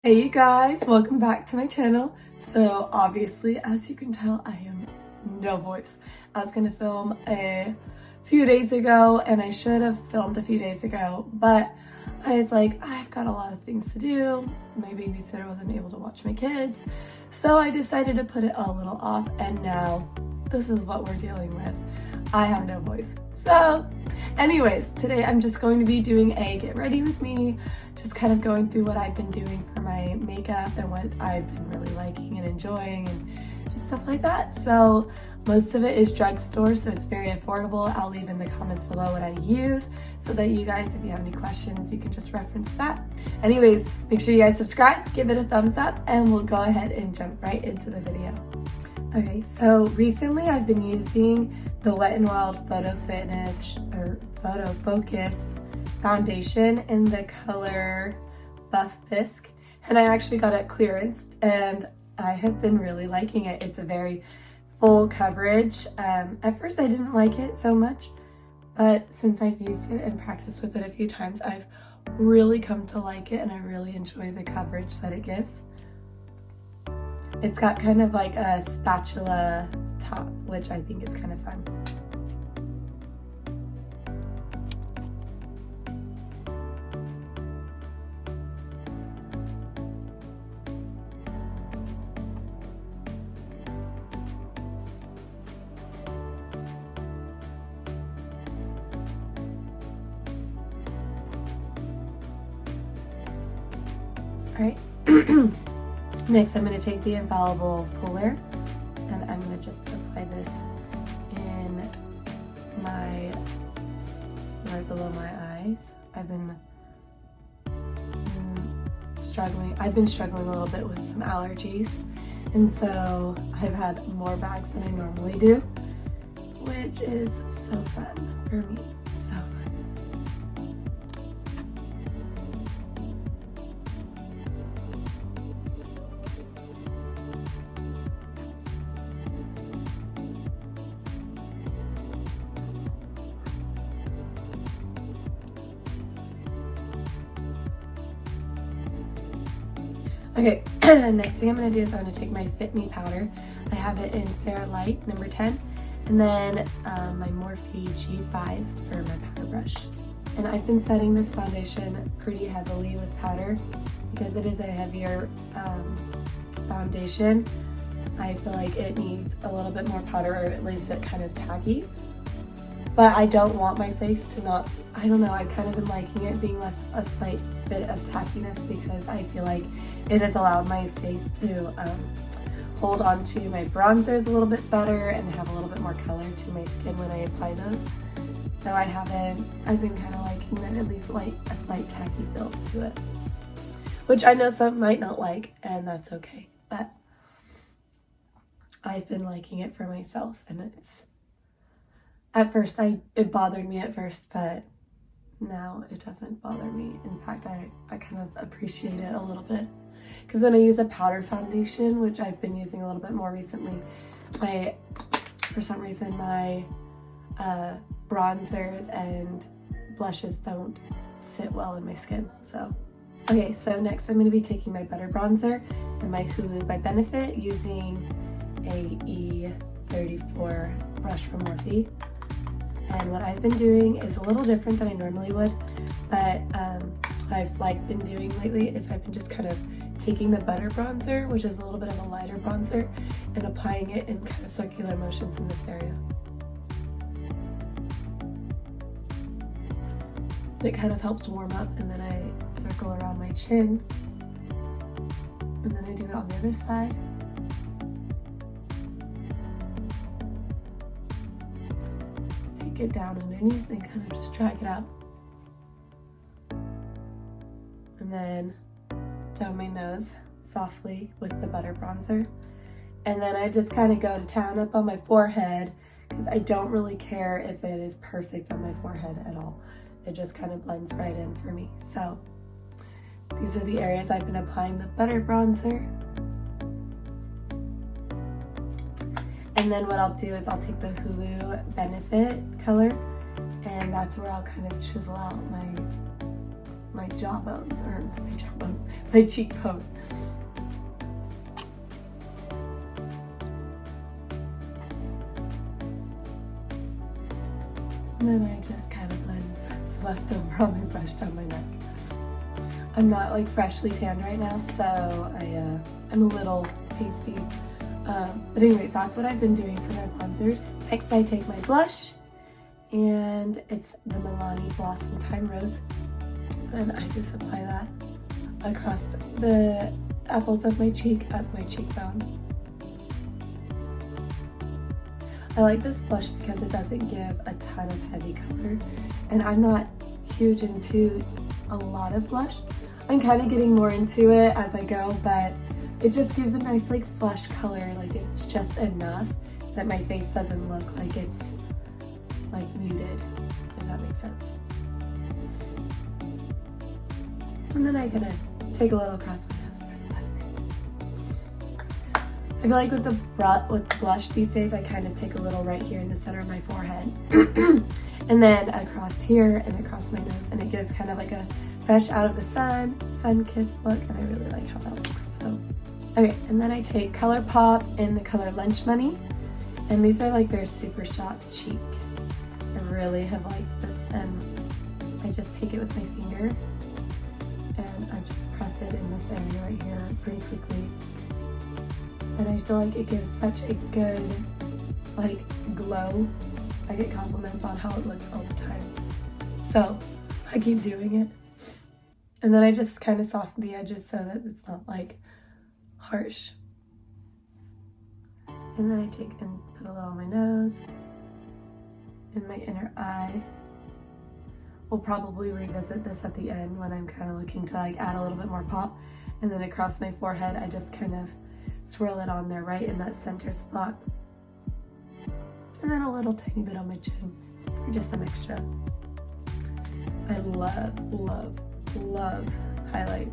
Hey you guys, welcome back to my channel. So obviously, as you can tell, I am no voice. I was gonna film a few days ago and I should have filmed a few days ago, but I was like, I've got a lot of things to do. My babysitter wasn't able to watch my kids. So I decided to put it a little off, and now this is what we're dealing with. I have no voice. So anyways, today I'm just going to be doing a get ready with me, just kind of going through what I've been doing for my makeup and what I've been really liking and enjoying and just stuff like that. So most of it is drugstore, so it's very affordable. I'll leave in the comments below what I use so that you guys, if you have any questions, you can just reference that. Anyways, make sure you guys subscribe, give it a thumbs up, and we'll go ahead and jump right into the video. Okay, so recently I've been using the Wet n Wild Photo Focus foundation in the color Buff Bisque, and I actually got it clearanced and I have been really liking it. It's a very full coverage. At first I didn't like it so much, but since I've used it and practiced with it a few times, I've really come to like it and I really enjoy the coverage that it gives. It's got kind of like a spatula top, which I think is kind of fun. All right. Next, I'm going to take the Infallible Fuller and I'm going to just apply this in right below my eyes. I've been struggling a little bit with some allergies, and so I've had more bags than I normally do, which is so fun for me. So fun. Okay, next thing I'm going to do is I'm going to take my Fit Me powder. I have it in Fair Light, number 10, and then my Morphe G5 for my powder brush. And I've been setting this foundation pretty heavily with powder because it is a heavier foundation. I feel like it needs a little bit more powder or it leaves it kind of tacky. But I don't want my face to not, I don't know, I've kind of been liking it being left a slight bit of tackiness because I feel like it has allowed my face to hold on to my bronzers a little bit better and have a little bit more color to my skin when I apply those. So I've been kind of liking that it leaves like a slight tacky feel to it, which I know some might not like, and that's okay. But I've been liking it for myself, and it bothered me at first, but now it doesn't bother me. In fact, I kind of appreciate it a little bit. Because when I use a powder foundation, which I've been using a little bit more recently, for some reason my bronzers and blushes don't sit well in my skin. So, okay, so next I'm going to be taking my Butter Bronzer and my Hulu by Benefit using a E34 brush from Morphe. And what I've been doing is a little different than I normally would, but what I've been doing lately is I've been just kind of taking the Butter Bronzer, which is a little bit of a lighter bronzer, and applying it in kind of circular motions in this area. It kind of helps warm up, and then I circle around my chin, and then I do it on the other side. Take it down underneath and kind of just drag it out. And then down my nose softly with the Butter Bronzer. And then I just kind of go to town up on my forehead because I don't really care if it is perfect on my forehead at all. It just kind of blends right in for me. So these are the areas I've been applying the Butter Bronzer. And then what I'll do is I'll take the Hulu Benefit color, and that's where I'll kind of chisel out my my jawbone, or my jawbone, my cheekbone. And then I just kind of blend what's left over on my brush down my neck. I'm not like freshly tanned right now, so I'm a little pasty. But anyways, that's what I've been doing for my bronzers. Next, I take my blush, and it's the Milani Blossom Time Rose. And I just apply that across the apples of my cheek, up my cheekbone. I like this blush because it doesn't give a ton of heavy color, and I'm not huge into a lot of blush. I'm kind of getting more into it as I go, but it just gives a nice like flush color. Like it's just enough that my face doesn't look like it's like muted, if that makes sense. And then I'm gonna take a little across my nose. I feel like with the blush these days, I kind of take a little right here in the center of my forehead. And then across here and across my nose, and it gives kind of like a fresh out of the sun-kissed look, and I really like how that looks. So, okay, and then I take ColourPop in the color Lunch Money, and these are like their Super Shot Cheek. I really have liked this, and I just take it with my finger, and I just press it in this area right here pretty quickly. And I feel like it gives such a good, like, glow. I get compliments on how it looks all the time. So, I keep doing it. And then I just kind of soften the edges so that it's not, like, harsh. And then I take and put a little on my nose, in my inner eye. We'll probably revisit this at the end when I'm kind of looking to, like, add a little bit more pop. And then across my forehead, I just kind of swirl it on there right in that center spot. And then a little tiny bit on my chin for just some extra. I love highlight.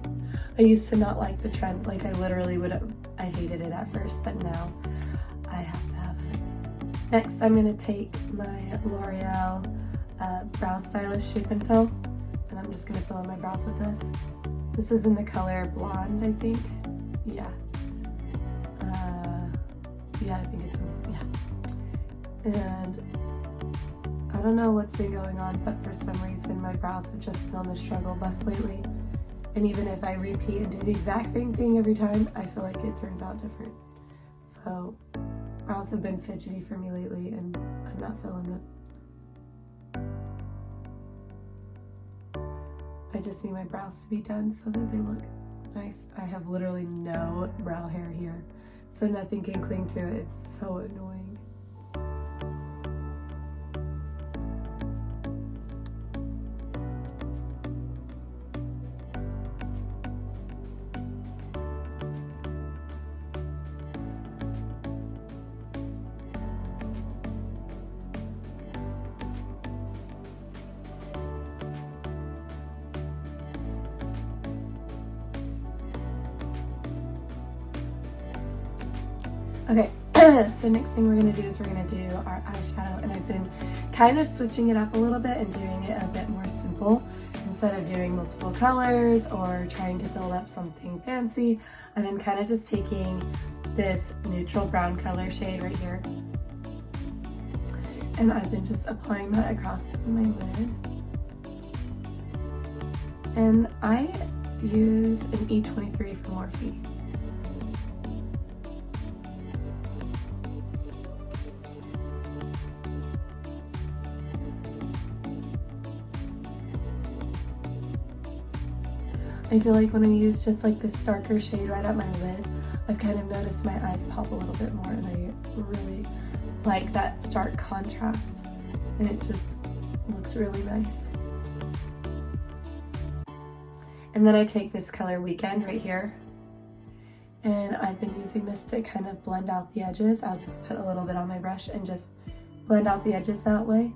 I used to not like the trend. Like I literally I hated it at first, but now I have to have it. Next, I'm gonna take my L'Oreal Brow Stylist Shape and Fill, and I'm just gonna fill in my brows with this. This is in the color Blonde, I think. Yeah. Yeah, I think it's, And I don't know what's been going on, but for some reason my brows have just been on the struggle bus lately. And even if I repeat and do the exact same thing every time, I feel like it turns out different. So brows have been fidgety for me lately, and I'm not feeling it. I just need my brows to be done so that they look nice. I have literally no brow hair here, so nothing can cling to it. It's so annoying. Okay, so next thing we're gonna do is we're gonna do our eyeshadow, and I've been kind of switching it up a little bit and doing it a bit more simple. Instead of doing multiple colors or trying to build up something fancy, I've been kind of just taking this neutral brown color shade right here, and I've been just applying that across my lid. And I use an E23 from Morphe. I feel like when I use just like this darker shade right at my lid, I've kind of noticed my eyes pop a little bit more, and I really like that stark contrast, and it just looks really nice. And then I take this color Weekend right here, and I've been using this to kind of blend out the edges. I'll just put a little bit on my brush and just blend out the edges that way.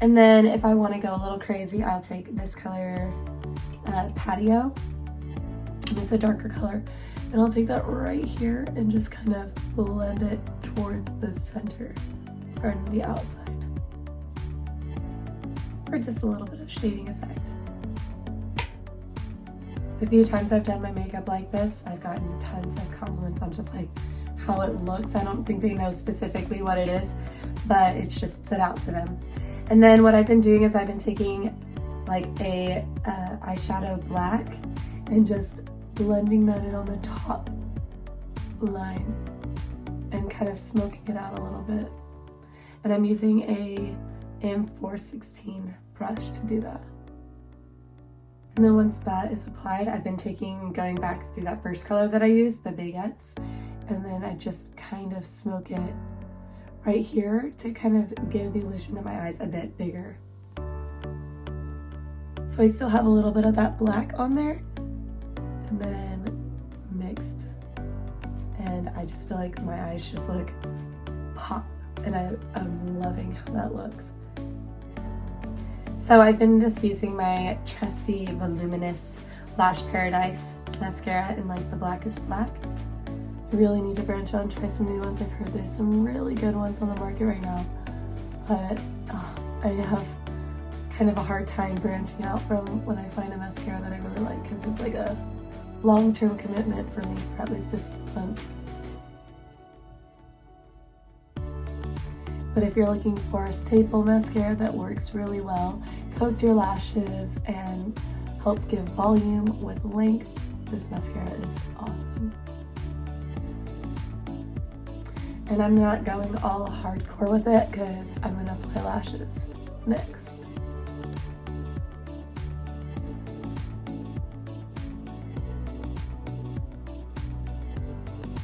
And then if I want to go a little crazy, I'll take this color, Patio, and it's a darker color, and I'll take that right here and just kind of blend it towards the center from the outside. for just a little bit of shading effect. The few times I've done my makeup like this, I've gotten tons of compliments on just like how it looks. I don't think they know specifically what it is, but it's just stood out to them. And then what I've been doing is I've been taking like a eyeshadow black and just blending that in on the top line and kind of smoking it out a little bit. And I'm using a M416 brush to do that. And then once that is applied, I've been going back through that first color that I used, the Baguettes, and then I just kind of smoke it right here to kind of give the illusion that my eyes a bit bigger. So I still have a little bit of that black on there, and then mixed. And I just feel like my eyes just look pop, and I'm loving how that looks. So I've been just using my trusty Voluminous Lash Paradise mascara in like the blackest black. I really need to branch out and try some new ones. I've heard there's some really good ones on the market right now, but I have kind of a hard time branching out from when I find a mascara that I really like, because it's like a long-term commitment for me for at least a few months. But if you're looking for a staple mascara that works really well, coats your lashes, and helps give volume with length, this mascara is awesome. And I'm not going all hardcore with it because I'm going to apply lashes next.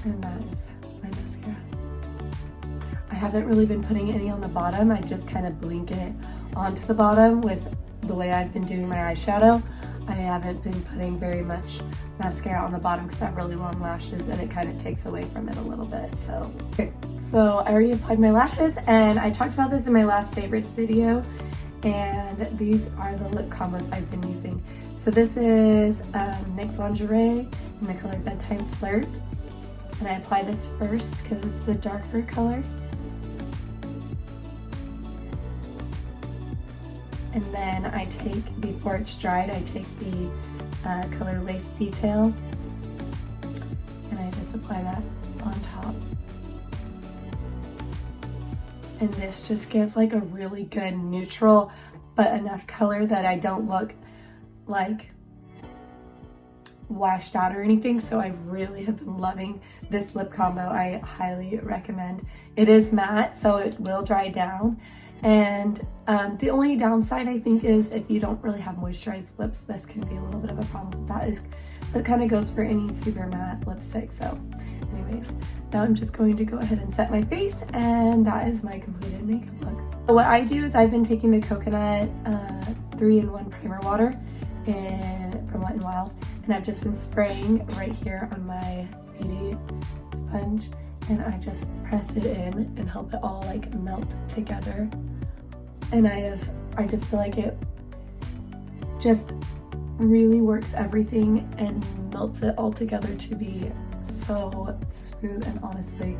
And that is my mascara. I haven't really been putting any on the bottom. I just kind of blink it onto the bottom with the way I've been doing my eyeshadow. I haven't been putting very much mascara on the bottom because I have really long lashes and it kind of takes away from it a little bit. So I already applied my lashes, and I talked about this in my last favorites video, and these are the lip combos I've been using. So this is NYX Lingerie in the color Bedtime Flirt, and I apply this first because it's a darker color. And then I take, before it's dried, I take the color Lace Detail, and I just apply that on top. And this just gives like a really good neutral, but enough color that I don't look like washed out or anything. So I really have been loving this lip combo. I highly recommend. It is matte, so it will dry down. And the only downside I think is if you don't really have moisturized lips, this can be a little bit of a problem. That kind of goes for any super matte lipstick. So anyways, now I'm just going to go ahead and set my face, and that is my completed makeup look. So what I do is I've been taking the coconut 3-in-1 primer water from Wet n Wild, and I've just been spraying right here on my beauty sponge, and I just press it in and help it all like melt together. And I just feel like it just really works everything and melts it all together to be so smooth. And honestly,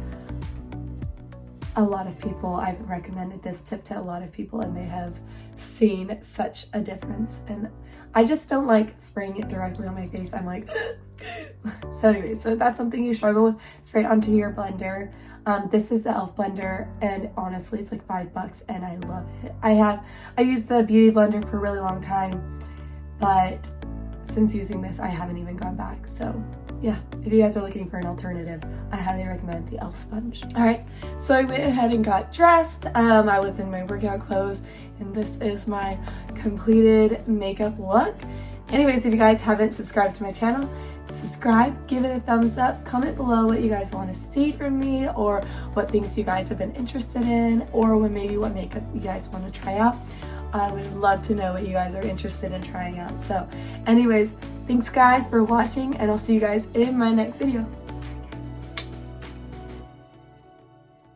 a lot of people, I've recommended this tip to a lot of people, and they have seen such a difference. And I just don't like spraying it directly on my face. I'm like so anyway, so that's something you struggle with, spray it onto your blender. This is the e.l.f. blender, and honestly it's like $5 and I love it. I used the beauty blender for a really long time, but since using this I haven't even gone back. So yeah, if you guys are looking for an alternative, I highly recommend the e.l.f. sponge. All right, so I went ahead and got dressed. I was in my workout clothes, and this is my completed makeup look. Anyways, if you guys haven't subscribed to my channel, subscribe, give it a thumbs up, comment below what you guys want to see from me, or what things you guys have been interested in, or maybe what makeup you guys want to try out. I would love to know what you guys are interested in trying out. So anyways, thanks guys for watching, and I'll see you guys in my next video.